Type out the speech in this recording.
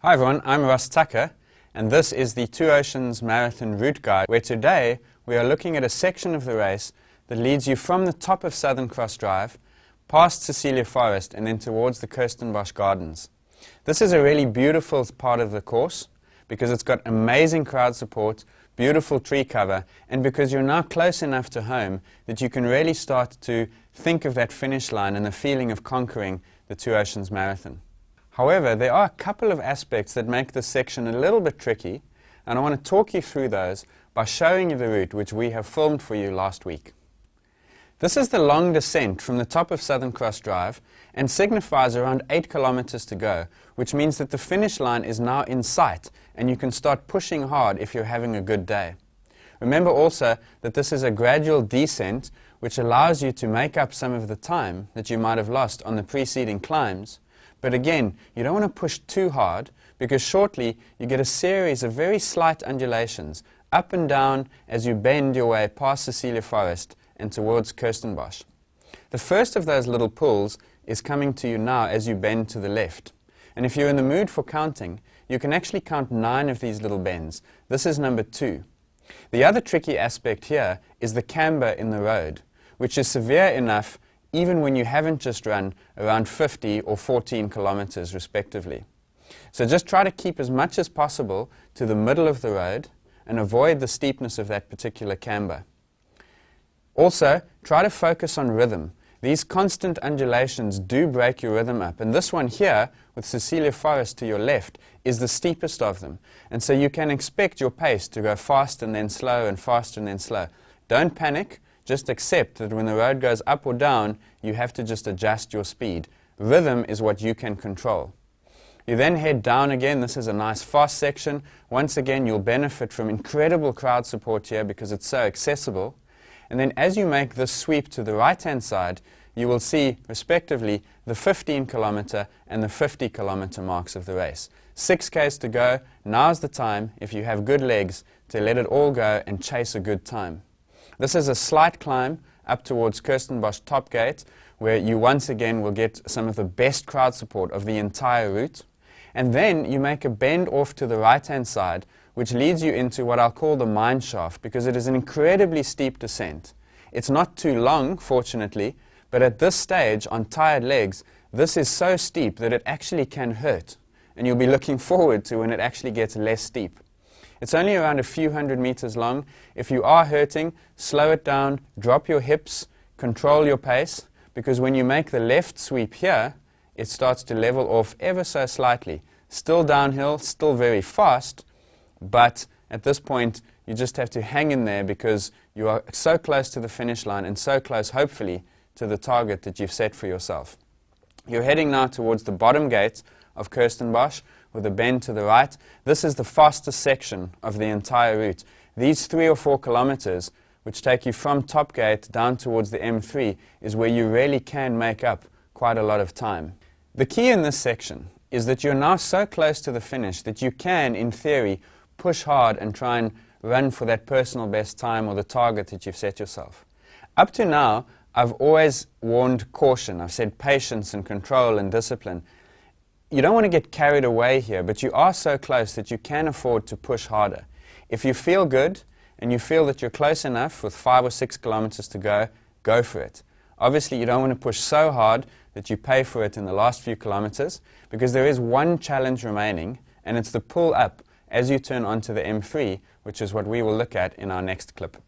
Hi everyone, I'm Russ Tucker, and this is the Two Oceans Marathon Route Guide, where today we are looking at a section of the race that leads you from the top of Southern Cross Drive, past Cecilia Forest, and then towards the Kirstenbosch Gardens. This is a really beautiful part of the course because it's got amazing crowd support, beautiful tree cover, and because you're now close enough to home that you can really start to think of that finish line and the feeling of conquering the Two Oceans Marathon. However, there are a couple of aspects that make this section a little bit tricky, and I want to talk you through those by showing you the route which we have filmed for you last week. This is the long descent from the top of Southern Cross Drive and signifies around 8 kilometers to go, which means that the finish line is now in sight and you can start pushing hard if you're having a good day. Remember also that this is a gradual descent which allows you to make up some of the time that you might have lost on the preceding climbs. But again, you don't want to push too hard because shortly you get a series of very slight undulations up and down as you bend your way past Cecilia Forest and towards Kirstenbosch. The first of those little pulls is coming to you now as you bend to the left. And if you're in the mood for counting, you can actually count 9 of these little bends. This is number 2. The other tricky aspect here is the camber in the road, which is severe enough even when you haven't just run around 50 or 14 kilometers respectively. So just try to keep as much as possible to the middle of the road and avoid the steepness of that particular camber. Also, try to focus on rhythm. These constant undulations do break your rhythm up, and this one here, with Cecilia Forest to your left, is the steepest of them. And so you can expect your pace to go fast and then slow and fast and then slow. Don't panic. Just accept that when the road goes up or down, you have to just adjust your speed. Rhythm is what you can control. You then head down again. This is a nice fast section. Once again, you'll benefit from incredible crowd support here because it's so accessible. And then as you make this sweep to the right-hand side, you will see, respectively, the 15-kilometer and the 50-kilometer marks of the race. 6 Ks to go. Now's the time, if you have good legs, to let it all go and chase a good time. This is a slight climb up towards Kirstenbosch Top Gate, where you once again will get some of the best crowd support of the entire route. And then you make a bend off to the right-hand side, which leads you into what I'll call the mine shaft, because it is an incredibly steep descent. It's not too long, fortunately, but at this stage, on tired legs, this is so steep that it actually can hurt. And you'll be looking forward to when it actually gets less steep. It's only around a few hundred meters long. If you are hurting, slow it down, drop your hips, control your pace, because when you make the left sweep here, it starts to level off ever so slightly. Still downhill, still very fast, but at this point, you just have to hang in there because you are so close to the finish line and so close, hopefully, to the target that you've set for yourself. You're heading now towards the bottom gate of Kirstenbosch, with a bend to the right. This is the fastest section of the entire route. These 3 or 4 kilometers, which take you from Top Gate down towards the M3, is where you really can make up quite a lot of time. The key in this section is that you're now so close to the finish that you can, in theory, push hard and try and run for that personal best time or the target that you've set yourself. Up to now, I've always warned caution. I've said patience and control and discipline. You don't want to get carried away here, but you are so close that you can afford to push harder. If you feel good and you feel that you're close enough with 5 or 6 kilometers to go, go for it. Obviously, you don't want to push so hard that you pay for it in the last few kilometers, because there is one challenge remaining, and it's the pull up as you turn onto the M3, which is what we will look at in our next clip.